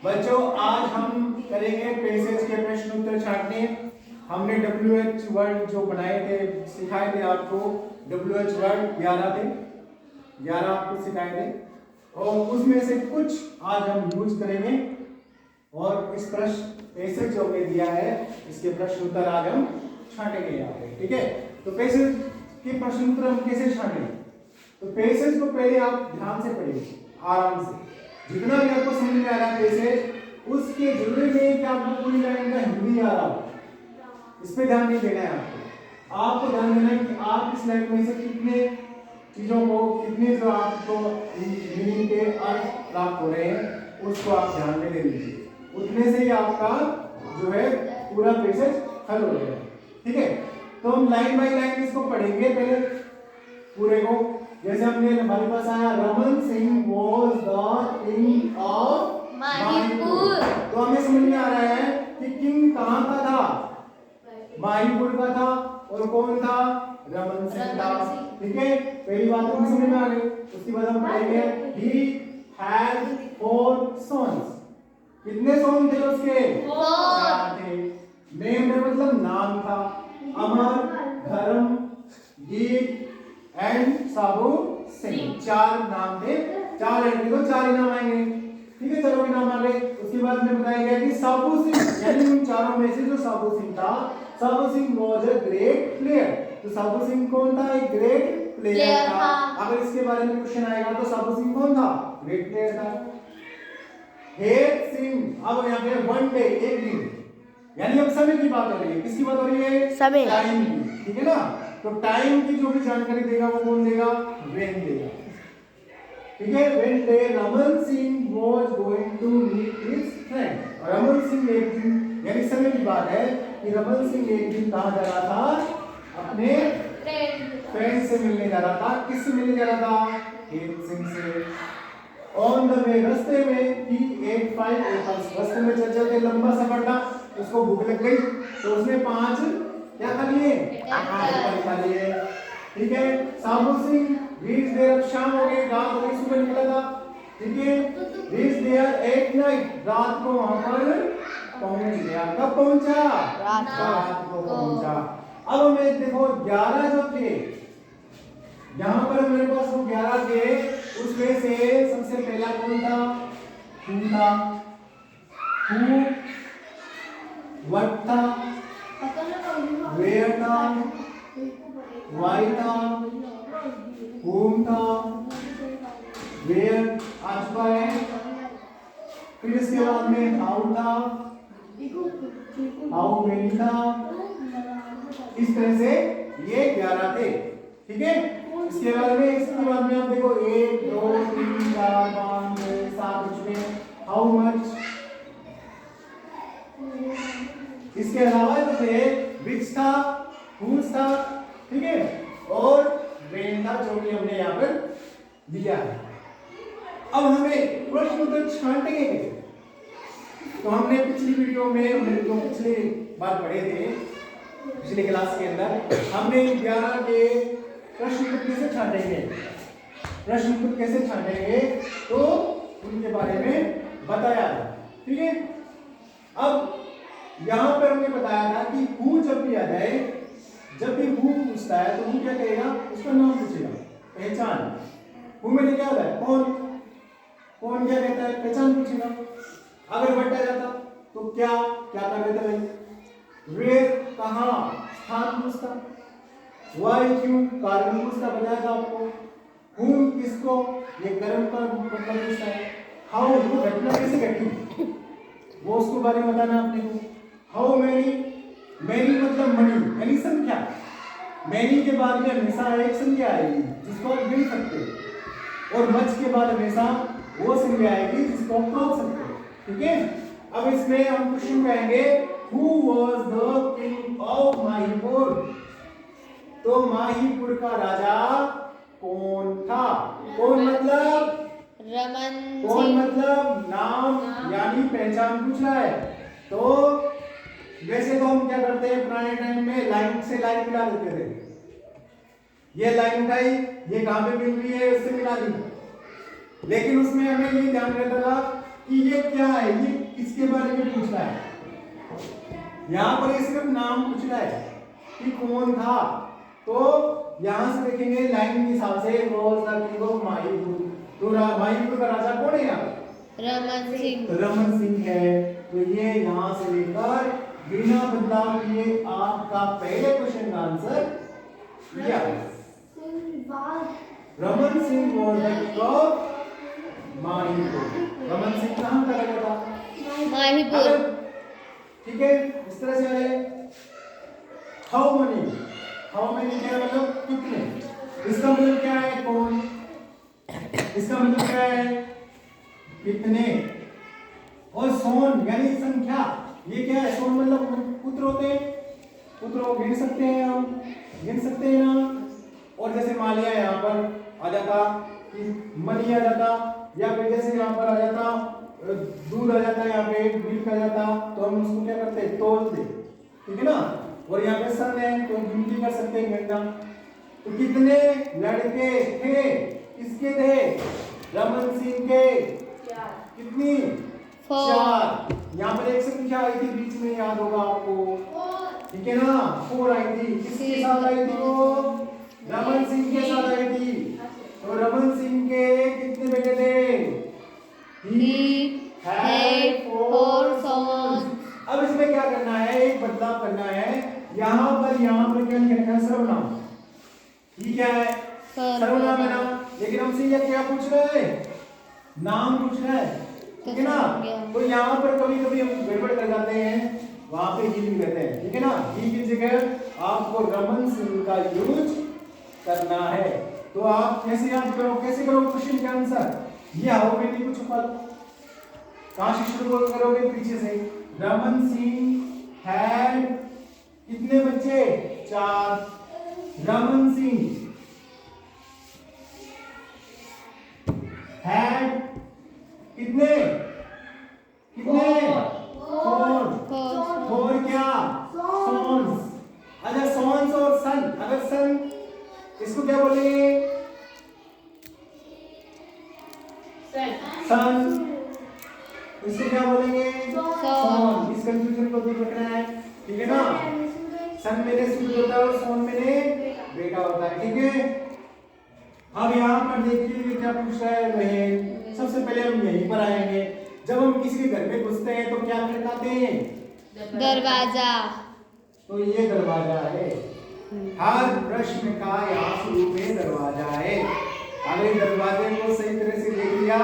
बच्चों आज हम करेंगे पैसेज के प्रश्न उत्तर छांटने। हमने WH वर्ड जो बनाए थे, सिखाए थे आपको। WH वर्ड 11 थे, 11 आपको सिखाए थे और उसमें से कुछ आज हम यूज करेंगे और इस प्रश्न पैसेज जो हमने दिया है इसके प्रश्न उत्तर आज हम छांटेंगे यहाँ पे। ठीक है, तो पैसेज के प्रश्न उत्तर हम कैसे छांटेंगे? तो पैसेज को पहले आप ध्यान से पढ़िए, आराम से। जितना भी आपको समझ में आ रहा है पैसेज, उसके जरूरी नहीं है कि आपको पूरी लाइन का हिंदी आ रहा हो, इस पे ध्यान नहीं देना है आपको ध्यान देना है कि आप इस लाइन में से कितने चीजों को, कितने जो आपको मीनिंग के अर्थ प्राप्त हो रहे हैं उसको आप ध्यान में ले लीजिए। उतने से ही आपका जो है पूरा पैसेज हल हो जाएगा। ठीक है, तो हम लाइन बाय लाइन इसको पढ़ेंगे पहले पूरे को। जैसे हमने हमारे पास आया Raman Singh was the king of Mahipur, तो हमें समझ में आ रहा है कि किंग कहां का था, माहीपुर का था। और कौन था? रमन सिंह था। ठीक है, पहली बात तो समझ में आ गई। उसके बाद हम पढ़ेंगे ही हैड 4 सॉन्स। कितने सॉन्ग थे उसके? 4 थे। नेम मतलब नाम था, अमर, धर्म, गीत एंड साबू सिंह। 4 नाम थे, 4 लड़के को 4 ही नाम आएंगे। ठीक है, चलो नाम आ गए। उसके बाद में बताया गया कि साबू सिंह, यानी उन चारों में से जो साबू सिंह था, Sabu Singh was a great player. तो साबू सिंह कौन था? एक ग्रेट प्लेयर था। अगर इसके बारे में क्वेश्चन आएगा तो साबू सिंह कौन था? ग्रेट प्लेयर था। हेत सिंह, अब यहाँ पे वन डे, एक दिन, यानी अब समय की बात हो रही है। किसकी बात हो रही है? समय, टाइम की। ठीक है ना, तो टाइम की जो भी जानकारी देगा वो कौन देगा? वेन देगा। ठीक है, when the Raman Singh was going to meet his friend. और रमन सिंह एक दिन, यानी समय की बात है कि रमन सिंह एक दिन कहां जा रहा था? अपने फ्रेंड से मिलने जा रहा था। किससे मिलने जा रहा था? हेत सिंह से। ऑन द वे, रास्ते में ही एट 5 एप्पल्स। रास्ते में चल चलते लंबा सफर था, उसको भूख लग गई तो उसने 5 क्या खा लिए? एप्पल खा लिए। ठीक है, साबू सिंह रीच देयर, शाम हो गई, रात हो गई, सुबह निकला था। ठीक है, रीच देयर एट नाइट, रात को वहां पर पहुंच गया। कब पहुंचा? रात को पहुंचा। अब हमें देखो 11 जो थे, यहां पर मेरे पास वो 11 थे, उसमें से सबसे पहला कौन था? हु था। हु, व्हाट था, वेयर था, व्हाई था, whom था, वेयर आ चुका है। फिर इसके बाद में हाउ था, हाउ मेनी था। इस तरह से ये 11 थे। ठीक है, इसके बाद में आप देखो 1 2 3 4 5 6 7 उसमें हाउ मच। इसके अलावा जो थे विच था, हुज था। ठीक है, और वेन था, जो भी हमने यहाँ पर दिया है। अब हमें प्रश्न उत्तर छांटेंगे कैसे? तो हमने पिछली वीडियो में, हमने जो पिछली बार पढ़े थे, पिछली क्लास के अंदर हमने 11 के प्रश्न उत्तर कैसे छांटेंगे, प्रश्न उत्तर कैसे छांटेंगे तो उनके बारे में बताया था। ठीक है, अब यहां पर हमने बताया था कि हु जब भी आ जाए, जब भी हु पूछता है तो हु क्या कहेगा? उसका नाम पूछेगा, पहचान। हु में क्या होता है? कौन, कौन क्या कहता है? पहचान पूछेगा। अगर व्हाट आ जाता तो क्या क्या कर रहे थे भाई? वेयर, कहां, स्थान पूछता। व्हाई, क्यों, कारण पूछता, बताया था आपको। हुम, किसको, ये कर्म का मतलब पूछता है। हाउ, वो घटना कैसे घटी, वो उसके बारे में बताना आपने को। हाउ मेनी, मेनी मतलब मनी, यानी संख्या। मेनी के बाद में हमेशा एक संख्या आएगी जिसको आप गिन सकते हो, और मच के बाद हमेशा वो संख्या आएगी जिसको आप तोल सकते हो। ठीक है, अब इसमें हम क्वेश्चन कहेंगे who was the king of Mahipur. तो माहीपुर का राजा कौन था? कौन मतलब रमन, कौन मतलब नाम, यानी पहचान पूछ रहा है। तो वैसे तो हम क्या करते हैं पुराने टाइम में, लाइन से लाइन मिला देते थे। ये लाइन उठाई, ये कहां पे मिल रही है, उससे मिला दी। लेकिन उसमें हमें ये ध्यान रहता था कि ये क्या है, ये किसके बारे में पूछ रहा है। यहाँ पर ये सिर्फ नाम पूछ रहा है कि कौन था। तो यहाँ से देखेंगे लाइन के हिसाब से रोज द किंग ऑफ माहीपुर। तो माहीपुर का राजा कौन है यहाँ? रमन सिंह। रमन सिंह है। तो ये यहाँ से लेकर बिना बदलाव किए आपका पहले क्वेश्चन का आंसर क्या है? Raman Singh was the king of Mahipur. Raman Singh कहाँ का राजा था? माहीपुर। ठीक है, इस तरह से है। हाउ मनी क्या मतलब कितने, इसका मतलब क्या है? कौन, इसका मतलब क्या है? कितने। और सोन यानी संख्या, ये क्या है? सोन मतलब पुत्र होते हैं, पुत्र को गिन सकते हैं, हम गिन सकते हैं ना। और जैसे मान लिया यहाँ पर आ जाता कि मनी आ जाता, या फिर जैसे यहाँ पर आ जाता दूध आ जाता, यहाँ पे मिल्क आ जाता, तो हम उसको क्या करते हैं? तोलते, ठीक है ना। और यहाँ पे सन है तो गिनती कर सकते हैं, गणना। तो कितने लड़के थे, किसके थे? रमन सिंह के। कितनी? 4। यहाँ पर एक संख्या आई थी बीच में, याद होगा आपको, ठीक है ना? 4 आई थी। किसके साथ आई थी वो? रमन सिंह के साथ आई थी। तो रमन सिंह के कितने बेटे थे? He had 4 sons। अब इसमें क्या करना है? एक बदलाव करना है। यहाँ पर क्या लिखा है? सर्वनाम। ये क्या है? सर्वनाम है ना। लेकिन हमसे ये क्या पूछ रहे हैं? नाम पूछ रहा है, ठीक है ना। तो यहाँ पर कभी कभी हम गड़बड़ कर जाते हैं, वहां पे ही लिख देते हैं, ठीक है ना। ही की जगह आपको रमन सिंह का यूज करना है। तो आप कैसे याद करो, कैसे करोगे क्वेश्चन का आंसर? ये आओ बेटी कुछ पल कहां से शुरू करोगे? पीछे से। रमन सिंह हैड कितने बच्चे? 4। रमन सिंह हैड कितने? 4 क्या? सॉन्स। अच्छा, सॉन्स और सन, अगर सन इसको क्या बोलेंगे? सन। इसको क्या बोलेंगे? सॉन। इस कंफ्यूजन को दूर रखना है, ठीक है ना। सन मेरे सूरज होता है और सोन मेरे बेटा होता है, ठीक है। अब यहाँ पर देखिए क्या पूछ रहा है बहन। सबसे पहले हम यहीं पर आएंगे। जब हम किसी के घर में घुसते हैं तो क्या खटकाते हैं? दरवाजा। तो ये दरवाजा है। हर प्रश्न का यहाँ शुरू में दरवाजा है। अगर दरवाजे को सही तरह से देख लिया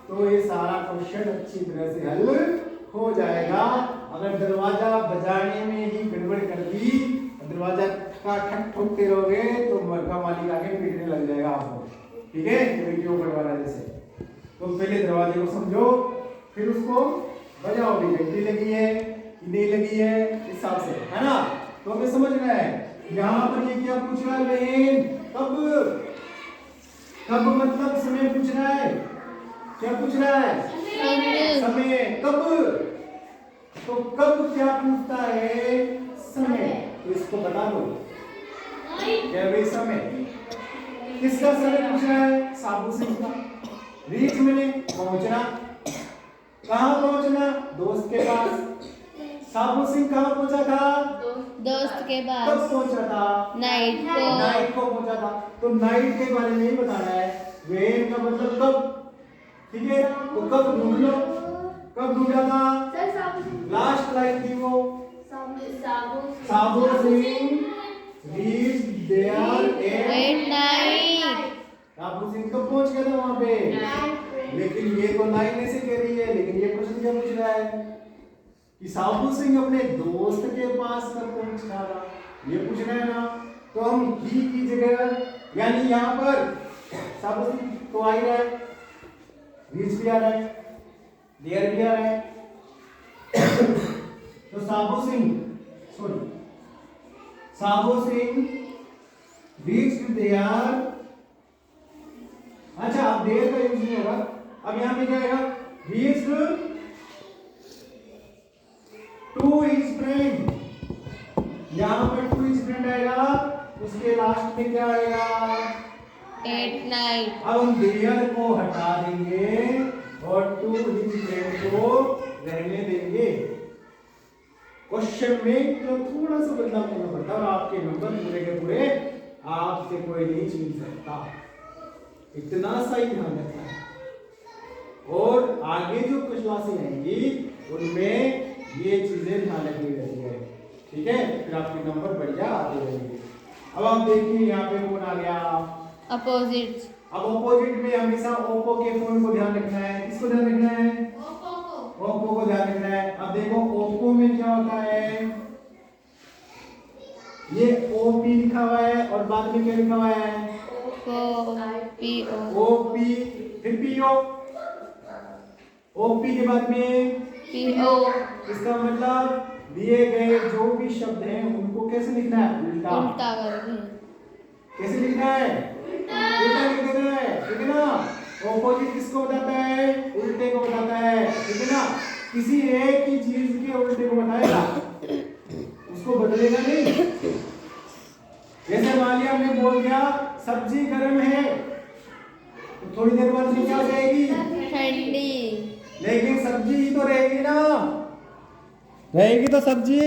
तो ये सारा क्वेश्चन अच्छी तरह से हल हो जाएगा। अगर दरवाजा बजाने में ही गड़बड़ कर दी, दरवाजा ठक ठोकते रहोगे तो मरका मालिक आके पीटने लग जाएगा आपको, ठीक है। क्यों बड़वाड़ा जैसे। तो पहले दरवाजे को समझो, फिर उसको बजाओ भी, घंटी लगी है कि नहीं लगी है, हिसाब से, है ना। तो हमें समझना है यहाँ पर ये क्या पूछ रहा है बहन? कब। कब मतलब समय पूछ रहा है। क्या पूछ रहा है? समय। कब। तो कब क्या पूछता है? समय। तो इसको बता दो क्या भाई? समय। किसका समय पूछ रहा है? साबू सिंह का। रीच मैंने पहुंचना, कहाँ पहुंचना? दोस्त के पास। साबू सिंह कहाँ पहुंचा था? दोस्त के पास। कब पहुंचा था? नाइट को। नाइट को पहुंचा था। तो नाइट के बारे में ही बताना है। वेन का मतलब कब, ठीक है। तो कब ढूंढ लो, कब ढूंढा था? लास्ट लाइन थी वो, Sabu Singh reach there at night. Sabu Singh कब पहुंच गया था वहां पे? लेकिन ये तो लाइन ऐसे कह रही है, लेकिन ये प्रश्न क्या पूछ रहा है कि साबू सिंह अपने दोस्त के पास कब पहुंचा था, ये पूछ रहा है ना। तो हम ही की जगह, यानी यहाँ पर साबू सिंह तो आ ही रहा है, रीच भी आ रहा है, देयर भी आ रहा है। तो साबू सिंह रीच देयर। अच्छा, अब देयर का यूज नहीं होगा। अब यहाँ पे क्या आएगा? Reach to his friend. यहाँ पर टू हिज फ्रेंड आएगा, उसके लास्ट में क्या आएगा? At night. अब हम देयर को हटा देंगे और टू हिज फ्रेंड को रहने देंगे। क्वेश्चन में तो थोड़ा सा बदलाव करना पड़ता है और आपके नंबर पूरे के पूरे आपसे कोई नहीं छीन सकता, इतना सा ही ध्यान रखना है। और आगे जो क्लासें आएंगी उनमें ये चीजें ध्यान रखनी रहती है, ठीक है, फिर आपके नंबर बढ़िया आते रहेंगे। अब आप देखिए यहाँ पे कौन आ गया, अपोजिट। अब ऑपोजिट में हमेशा ओप्पो के फोन को ध्यान रखना है। किसको ध्यान रखना है? ओप्पो को ध्यान रखना है। अब देखो ओप्पो में क्या होता है, ये ओपी लिखा हुआ है और बाद में क्या लिखा हुआ है, पीओ। ओपी, फिर पीओ, ओपी के बाद में पीओ। इसका मतलब दिए गए जो भी शब्द हैं उनको कैसे लिखना है, उल्टा। उल्टा करके कैसे लिखना है, उल्टा लिख देना है, ठीक है ना। ऑपोजिट किसको बताता है, उल्टे को बताता है, ठीक है ना। किसी एक ही चीज के उल्टे को बताएगा, उसको बदलेगा नहीं। जैसे मान लिया हमने बोल दिया सब्जी गर्म है, तो थोड़ी देर बाद क्या हो जाएगी, ठंडी। लेकिन सब्जी ही तो रहेगी ना, रहेगी तो सब्जी।